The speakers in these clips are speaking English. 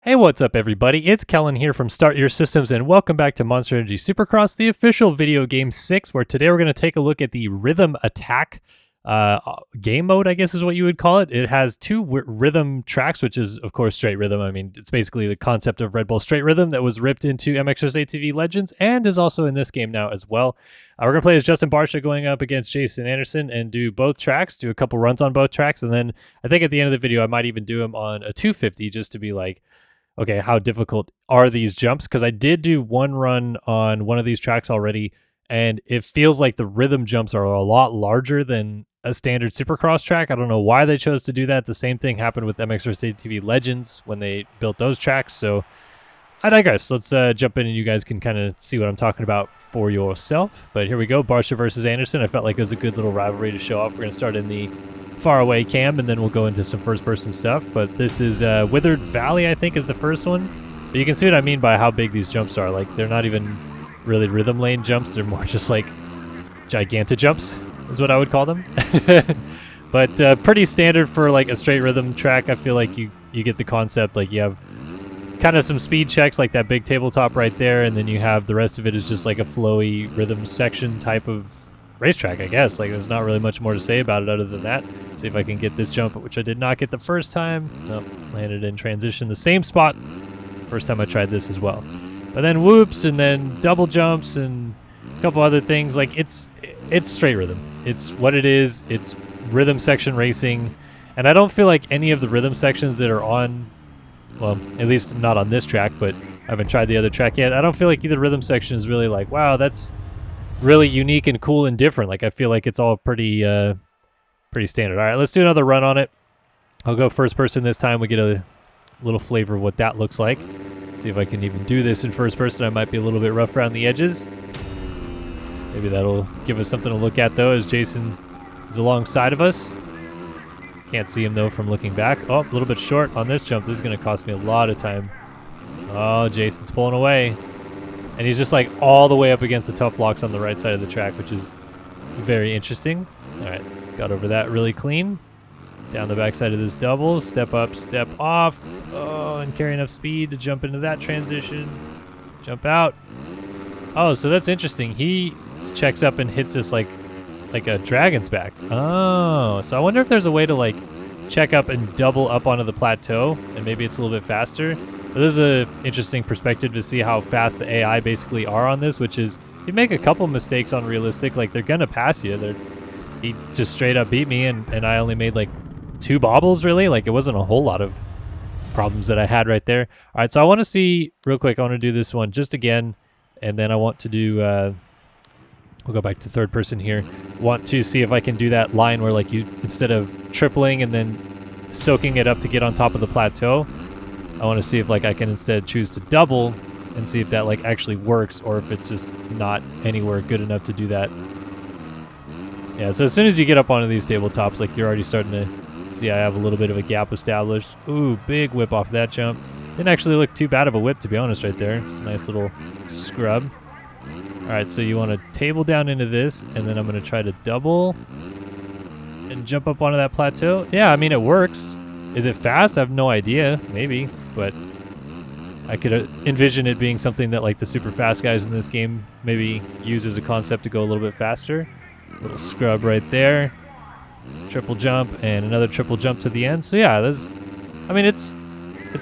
Hey, what's up everybody? It's Kellen here from Start Your Systems and welcome back to Monster Energy Supercross, the official video game 6, where today we're going to take a look at the Rhythm Attack game mode, I guess is what you would call it. It has two rhythm tracks, which is of course straight rhythm. I mean, it's basically the concept of Red Bull straight rhythm that was ripped into MXR's ATV Legends and is also in this game now as well. We're going to play as Justin Barsha going up against Jason Anderson and do both tracks, do a couple runs on both tracks, and then I think at the end of the video I might even do them on a 250 just to be like, okay, how difficult are these jumps? Because I did do one run on one of these tracks already, and it feels like the rhythm jumps are a lot larger than a standard Supercross track. I don't know why they chose to do that. The same thing happened with MXR TV Legends when they built those tracks. So I digress. Let's jump in and you guys can kind of see what I'm talking about for yourself. But here we go, Barsha versus Anderson. I felt like it was a good little rivalry to show off. We're going to start in the far away cam and then we'll go into some first person stuff. But this is Withered Valley, I think, is the first one. But you can see what I mean by how big these jumps are. Like, they're not even really rhythm lane jumps. They're more just like gigantic jumps is what I would call them. But pretty standard for like a straight rhythm track. I feel like you get the concept. Like, you have kind of some speed checks like that big tabletop right there, and then you have the rest of it is just like a flowy rhythm section type of racetrack, I guess. Like, there's not really much more to say about it other than that. Let's see if I can get this jump, which I did not get the first time. Nope, landed in transition, the same spot first time I tried this as well. But then whoops, and then double jumps and a couple other things. Like, it's straight rhythm. It's what it is. It's rhythm section racing, and I don't feel like any of the rhythm sections that are on, well, at least not on this track, but I haven't tried the other track yet. I don't feel like either rhythm section is really like, wow, that's really unique and cool and different. Like, I feel like it's all pretty standard. All right, let's do another run on it. I'll go first person this time. We get a little flavor of what that looks like. See if I can even do this in first person. I might be a little bit rough around the edges. Maybe that'll give us something to look at though, as Jason is alongside of us. Can't see him though from looking back. Oh, a little bit short on this jump. This is going to cost me a lot of time. Oh, Jason's pulling away. And he's just like all the way up against the tough blocks on the right side of the track, which is very interesting. All right, got over that really clean. Down the backside of this double, step up, step off. Oh, and carry enough speed to jump into that transition. Jump out. Oh, so that's interesting. He checks up and hits this like a dragon's back. Oh, so I wonder if there's a way to like check up and double up onto the plateau, and maybe it's a little bit faster. But this is an interesting perspective to see how fast the AI basically are on this, which is, if you make a couple mistakes on realistic, like, they're gonna pass you. He just straight up beat me, and I only made like 2 bobbles really. Like, it wasn't a whole lot of problems that I had right there. All right, so I want to see real quick. I want to do this one just again, and then I want to do we'll go back to third person here. Want to see if I can do that line where, like, you, instead of tripling and then soaking it up to get on top of the plateau, I want to see if, like, I can instead choose to double and see if that, like, actually works, or if it's just not anywhere good enough to do that. Yeah, so as soon as you get up onto these tabletops, like, you're already starting to see I have a little bit of a gap established. Ooh, big whip off that jump. Didn't actually look too bad of a whip, to be honest, right there. It's a nice little scrub. All right, so you want to table down into this, and then I'm going to try to double and jump up onto that plateau. Yeah, I mean, it works. Is it fast? I have no idea. Maybe, but I could envision it being something that, like, the super fast guys in this game maybe use as a concept to go a little bit faster. Little scrub right there. Triple jump and another triple jump to the end. So yeah, I mean, it's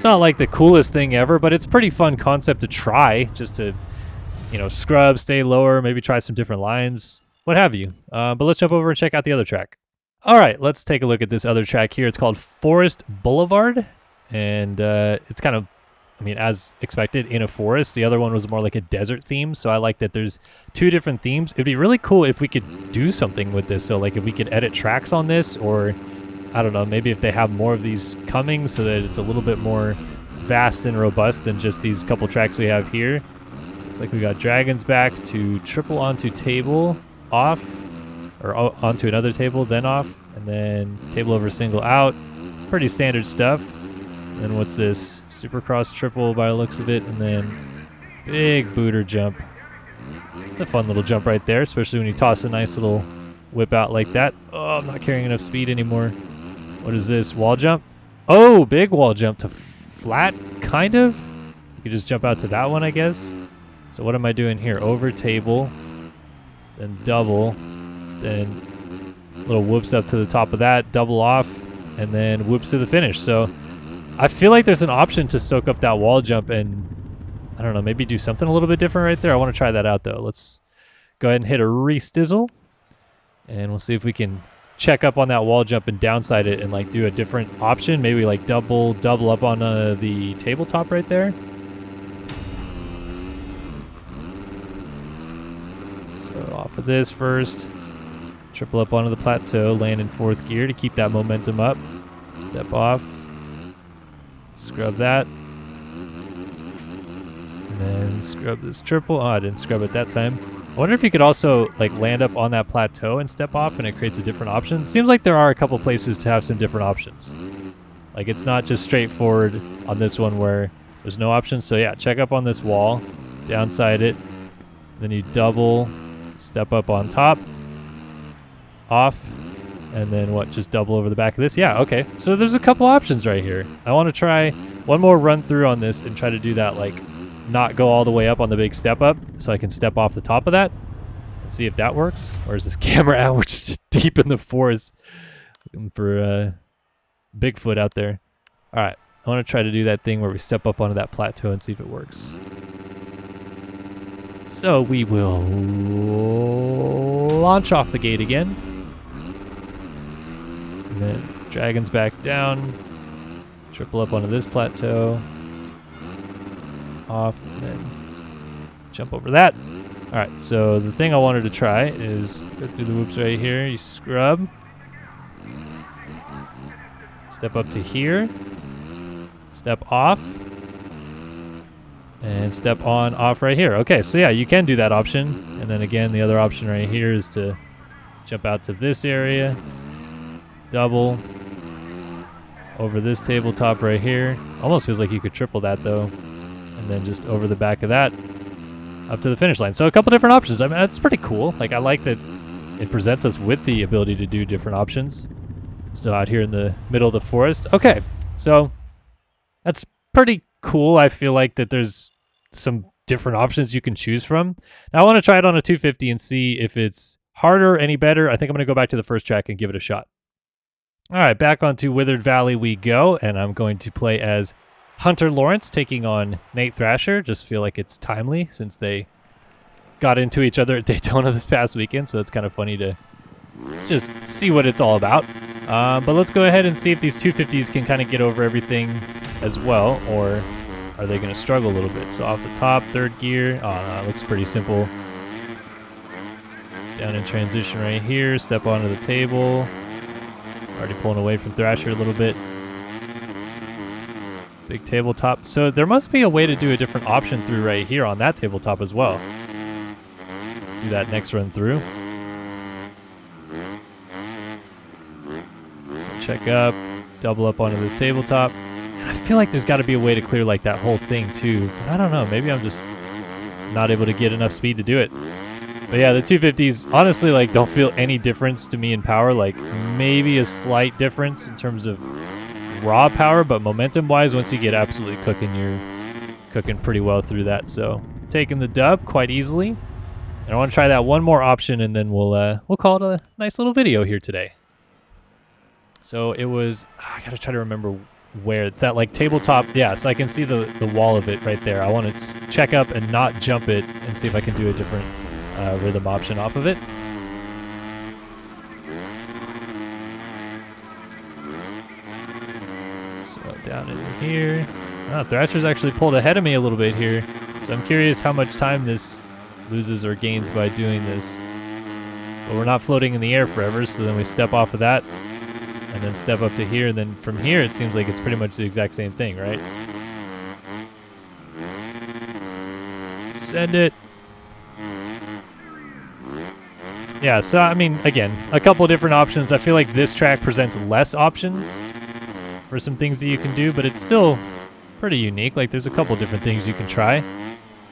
not like the coolest thing ever, but it's a pretty fun concept to try, just to, you know, scrub, stay lower, maybe try some different lines, what have you. But let's jump over and check out the other track. All right, let's take a look at this other track here. It's called Forest Boulevard, and it's kind of, I mean, as expected, in a forest. The other one was more like a desert theme, so I like that there's 2 different themes. It'd be really cool if we could do something with this. So, like, if we could edit tracks on this, or I don't know, maybe if they have more of these coming so that it's a little bit more vast and robust than just these couple tracks we have here. So looks like we got dragons back to triple onto table, off, or onto another table, then off, and then table over single out. Pretty standard stuff. And then what's this? Supercross triple by the looks of it, and then big booter jump. It's a fun little jump right there, especially when you toss a nice little whip out like that. Oh, I'm not carrying enough speed anymore. What is this? Wall jump? Oh, big wall jump to flat kind of. You could just jump out to that one, I guess. So what am I doing here? Over table, then double, then little whoops up to the top of that, double off, and then whoops to the finish. So I feel like there's an option to soak up that wall jump and, I don't know, maybe do something a little bit different right there. I want to try that out, though. Let's go ahead and hit a re-stizzle, and we'll see if we can check up on that wall jump and downside it and like do a different option. Maybe like double up on the tabletop right there. So off of this first, triple up onto the plateau, land in 4th gear to keep that momentum up. Step off, scrub that, and then scrub this triple. Oh, I didn't scrub it that time. I wonder if you could also like land up on that plateau and step off and it creates a different option. Seems like there are a couple places to have some different options. Like it's not just straightforward on this one where there's no options. So yeah, check up on this wall, downside it, then you double, step up on top, off, and then what, just double over the back of this? Yeah, okay. So there's a couple options right here. I want to try one more run through on this and try to do that, like not go all the way up on the big step up so I can step off the top of that and see if that works. Where's this camera at? We're just deep in the forest looking for Bigfoot out there. All right, I want to try to do that thing where we step up onto that plateau and see if it works. So we will launch off the gate again. And then dragons back down. Triple up onto this plateau. Off, and then jump over that. All right, so the thing I wanted to try is go through the whoops right here. You scrub. Step up to here. Step off. And step on, off right here. Okay, so yeah, you can do that option. And then again, the other option right here is to jump out to this area. Double. Over this tabletop right here. Almost feels like you could triple that though. And then just over the back of that, up to the finish line. So a couple different options. I mean, that's pretty cool. Like, I like that it presents us with the ability to do different options. Still out here in the middle of the forest. Okay, so that's pretty cool. I feel like that there's some different options you can choose from. Now I want to try it on a 250 and see if it's harder, any better. I think I'm going to go back to the first track and give it a shot. All right, back onto Withered Valley we go, and I'm going to play as Hunter Lawrence taking on Nate Thrasher. Just feel like it's timely since they got into each other at Daytona this past weekend, so it's kind of funny to just see what it's all about. But let's go ahead and see if these 250s can kind of get over everything as well, or are they going to struggle a little bit? So off the top, 3rd gear. Oh, no, it looks pretty simple. Down in transition right here, step onto the table. Already pulling away from Thrasher a little bit. Big tabletop. So there must be a way to do a different option through right here on that tabletop as well. Do that next run through. So check up, double up onto this tabletop. And I feel like there's got to be a way to clear like that whole thing too. But I don't know. Maybe I'm just not able to get enough speed to do it. But yeah, the 250s honestly like don't feel any difference to me in power. Like maybe a slight difference in terms of raw power, but momentum wise, once you get absolutely cooking, you're cooking pretty well through that. So taking the dub quite easily. And I want to try that one more option, and then we'll call it a nice little video here today. So it was, I gotta try to remember where it's that like tabletop. Yeah, so I can see the wall of it right there. I want to check up and not jump it and see if I can do a different rhythm option off of it. So down in here. Thrasher's actually pulled ahead of me a little bit here. So I'm curious how much time this loses or gains by doing this. But we're not floating in the air forever, so then we step off of that and then step up to here, and then from here it seems like it's pretty much the exact same thing, right? Send it. Yeah, so I mean, again, a couple different options. I feel like this track presents less options for some things that you can do, but it's still pretty unique. Like there's a couple different things you can try.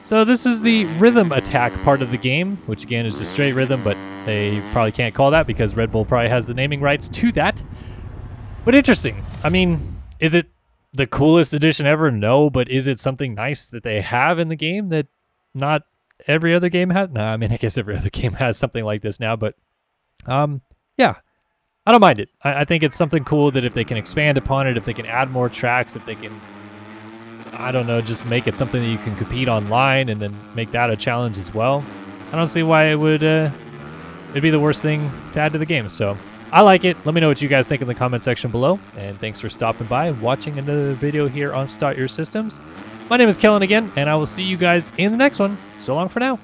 So this is the rhythm attack part of the game, which again is just straight rhythm, but they probably can't call that because Red Bull probably has the naming rights to that. But interesting. I mean, is it the coolest addition ever? No, but is it something nice that they have in the game that not every other game has? No, I mean, I guess every other game has something like this now, but yeah, I don't mind it. I think it's something cool that if they can expand upon it, if they can add more tracks, if they can, I don't know, just make it something that you can compete online and then make that a challenge as well. I don't see why it would it'd be the worst thing to add to the game. So I like it. Let me know what you guys think in the comment section below. And thanks for stopping by and watching another video here on Start Your Systems. My name is Kellen again, and I will see you guys in the next one. So long for now.